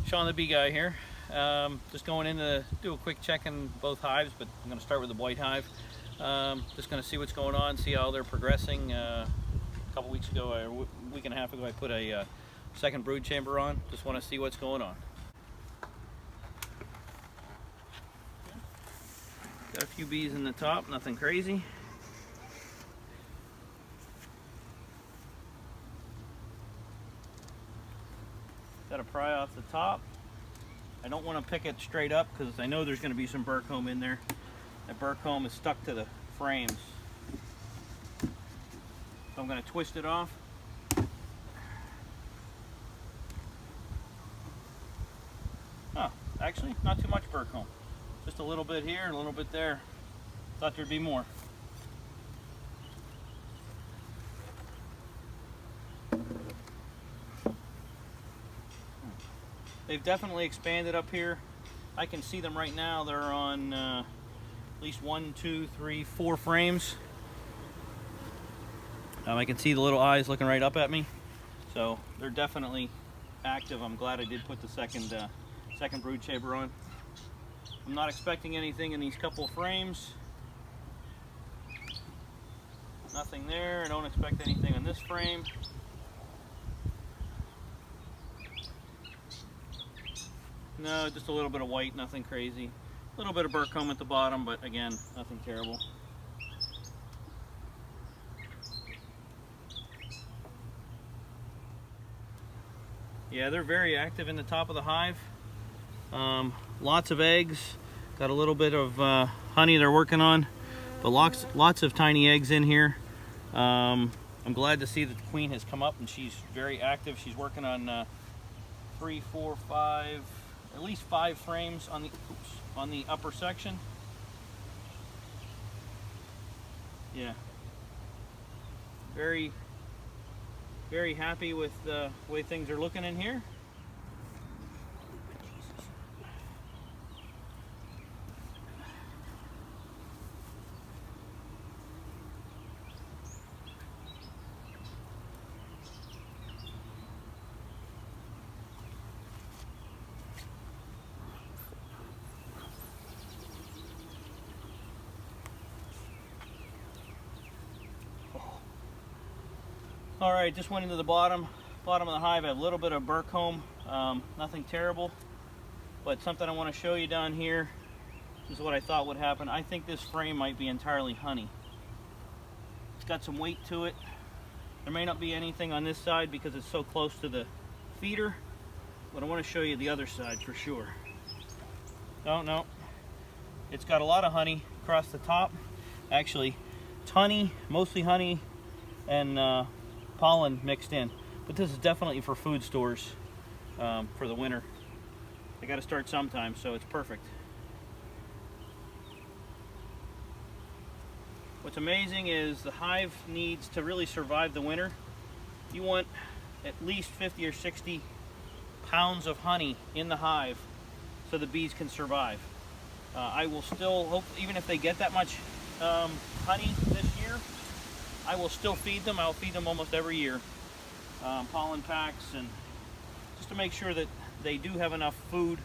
Shawn the bee guy here. Just going in to do a quick check in both hives, but I'm going to start with the white hive. Just going to see what's going on, see how they're progressing. A couple weeks ago, or a week and a half ago, I put a second brood chamber on. Just want to see what's going on. Got a few bees in the top, nothing crazy. Got to pry off the top. I don't want to pick it straight up because I know there's going to be some burr comb in there. That burr comb is stuck to the frames. So I'm going to twist it off. Oh, actually, not too much burr comb. Just a little bit here and a little bit there. Thought there'd be more. They've definitely expanded up here. I can see them right now. They're on at least 1, 2, 3, 4 frames. I can see the little eyes looking right up at me. So they're definitely active. I'm glad I did put the second brood chamber on. I'm not expecting anything in these couple of frames. Nothing there. I don't expect anything on this frame. No, just a little bit of white, nothing crazy. A little bit of burr comb at the bottom, but again, nothing terrible. Yeah, they're very active in the top of the hive. Lots of eggs. Got a little bit of honey they're working on, but lots of tiny eggs in here. I'm glad to see that the queen has come up and she's very active. She's working on 3, 4, 5. At least 5 frames on the upper section. Yeah. Very happy with the way things are looking in here. All right, just went into the bottom of the hive. I have a little bit of burr comb, nothing terrible, but something I want to show you down here. This is what I thought would happen. I think this frame might be entirely honey. It's got some weight to it. There may not be anything on this side because it's so close to the feeder, but I want to show you the other side for sure. Oh no, it's got a lot of honey across the top. Actually, it's honey, mostly honey, and pollen mixed in, but this is definitely for food stores for the winter. I got to start sometime, so it's perfect. What's amazing is the hive needs to really survive the winter. You want at least 50 or 60 pounds of honey in the hive so the bees can survive. I will still hope, even if they get that much honey this year, I will still feed them. I'll feed them almost every year. Pollen packs, and just to make sure that they do have enough food.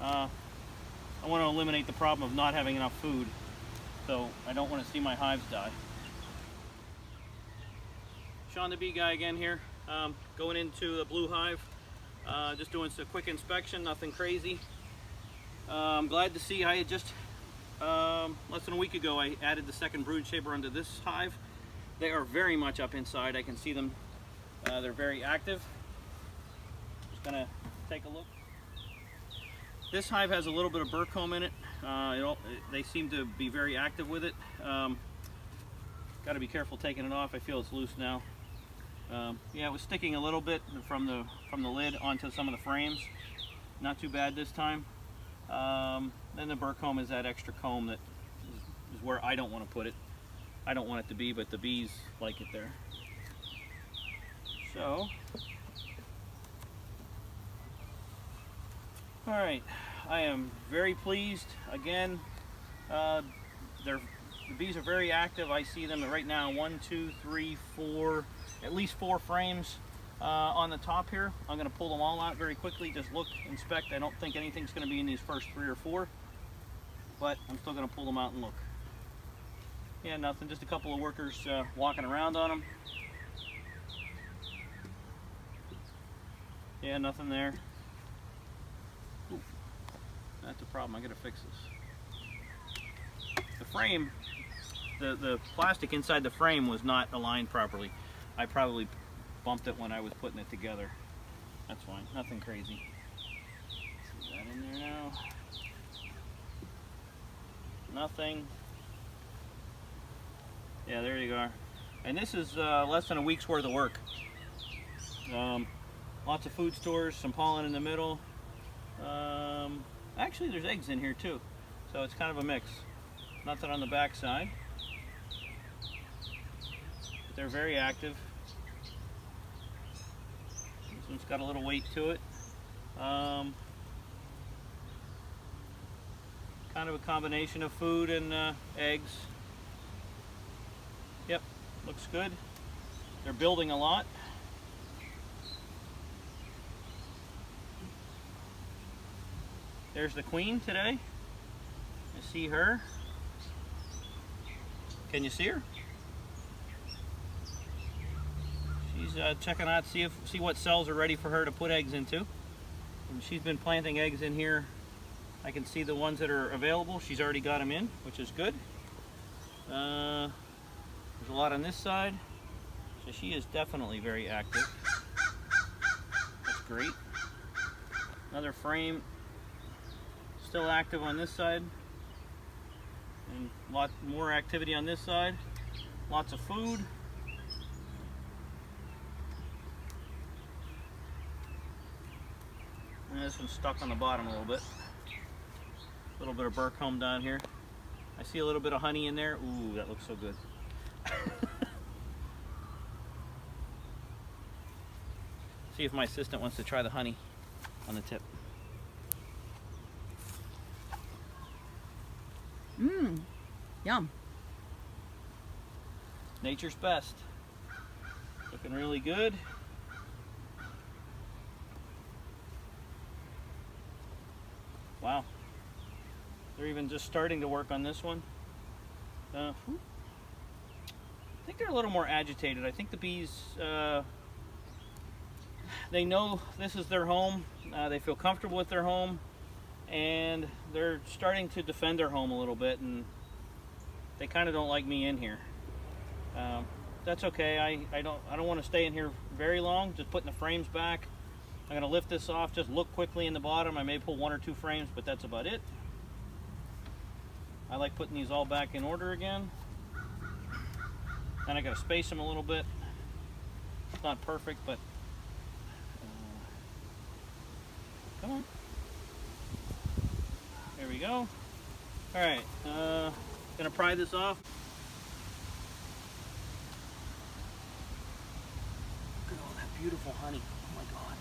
I want to eliminate the problem of not having enough food. So I don't want to see my hives die. Shawn the bee guy again here. Going into the blue hive. Just doing a quick inspection, nothing crazy. I'm glad to see I had just, less than a week ago, I added the second brood chamber onto this hive. They are very much up inside. I can see them. They're very active. Just gonna take a look. This hive has a little bit of burr comb in it. They seem to be very active with it. Got to be careful taking it off. I feel it's loose now. Yeah, it was sticking a little bit from the lid onto some of the frames. Not too bad this time. Then the burr comb is that extra comb that is where I don't want to put it. I don't want it to be, but the bees like it there. So, all right, I am very pleased. Again, the bees are very active. I see them right now, 1, 2, 3, 4, at least 4 frames on the top here. I'm going to pull them all out very quickly. Just look, inspect. I don't think anything's going to be in these first 3 or 4, but I'm still going to pull them out and look. Yeah, nothing. Just a couple of workers walking around on them. Yeah, nothing there. Ooh, that's a problem. I got to fix this. The frame, the plastic inside the frame was not aligned properly. I probably bumped it when I was putting it together. That's fine, nothing crazy. See that in there now? Nothing. Yeah, there you go. And this is less than a week's worth of work. Lots of food stores, some pollen in the middle. Actually, there's eggs in here too, so it's kind of a mix. Nothing on the back side. But they're very active. This one's got a little weight to it. Kind of a combination of food and eggs. Yep, looks good. They're building a lot. There's the queen today. You see her? Can you see her? She's checking out, see what cells are ready for her to put eggs into. And she's been planting eggs in here. I can see the ones that are available. She's already got them in, which is good. There's a lot on this side. So she is definitely very active. That's great. Another frame. Still active on this side, and a lot more activity on this side. Lots of food. And this one's stuck on the bottom a little bit. A little bit of burr comb down here. I see a little bit of honey in there. Ooh, that looks so good. See if my assistant wants to try the honey on the tip. Mmm, yum. Nature's best. Looking really good. Wow. They're even just starting to work on this one. I think they're a little more agitated. I think the bees, they know this is their home. They feel comfortable with their home. And they're starting to defend their home a little bit, and they kind of don't like me in here. That's okay. I don't want to stay in here very long. Just putting the frames back. I'm going to lift this off. Just look quickly in the bottom. I may pull 1 or 2 frames, but that's about it. I like putting these all back in order again. And I got to space them a little bit. It's not perfect, but come on. There we go. Alright, gonna pry this off. Look at all that beautiful honey. Oh my god.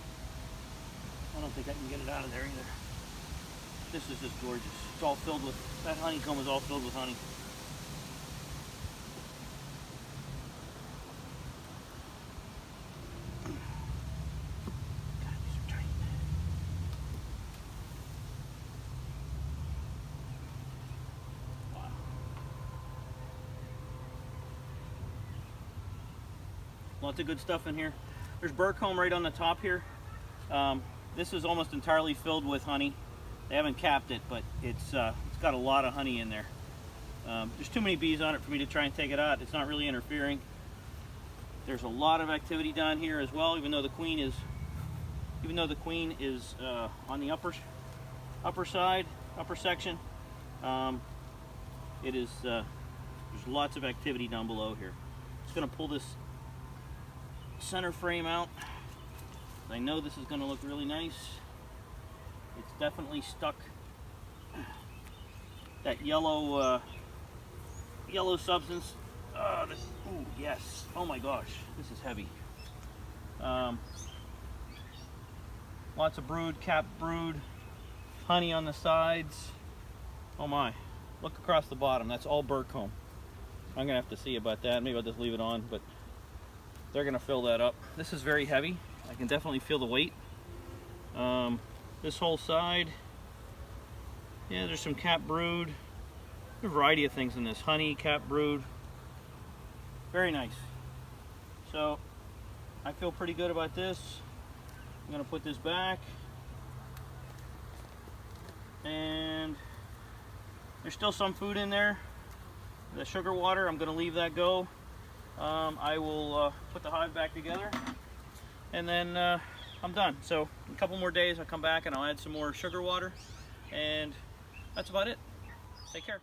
I don't think I can get it out of there either. This is just gorgeous. It's all filled with, that honeycomb is all filled with honey. Lots of good stuff in here. There's burr comb right on the top here. This is almost entirely filled with honey. They haven't capped it, but it's got a lot of honey in there. There's too many bees on it for me to try and take it out. It's not really interfering. There's a lot of activity down here as well, even though the queen is on the upper side, upper section. There's lots of activity down below here. Just gonna pull this center frame out. I know this is going to look really nice. It's definitely stuck that yellow substance. Ooh, yes. Oh my gosh, this is heavy. Lots of brood, capped brood, honey on the sides. Oh my! Look across the bottom. That's all burr comb. I'm gonna have to see about that. Maybe I'll just leave it on, but they're gonna fill that up. This is very heavy. I can definitely feel the weight. This whole side, yeah, there's some cap brood. There's a variety of things in this. Honey, cap brood. Very nice. So I feel pretty good about this. I'm gonna put this back. And there's still some food in there. The sugar water, I'm gonna leave that go. I will put the hive back together, and then I'm done. So in a couple more days I'll come back and I'll add some more sugar water, and that's about it. Take care.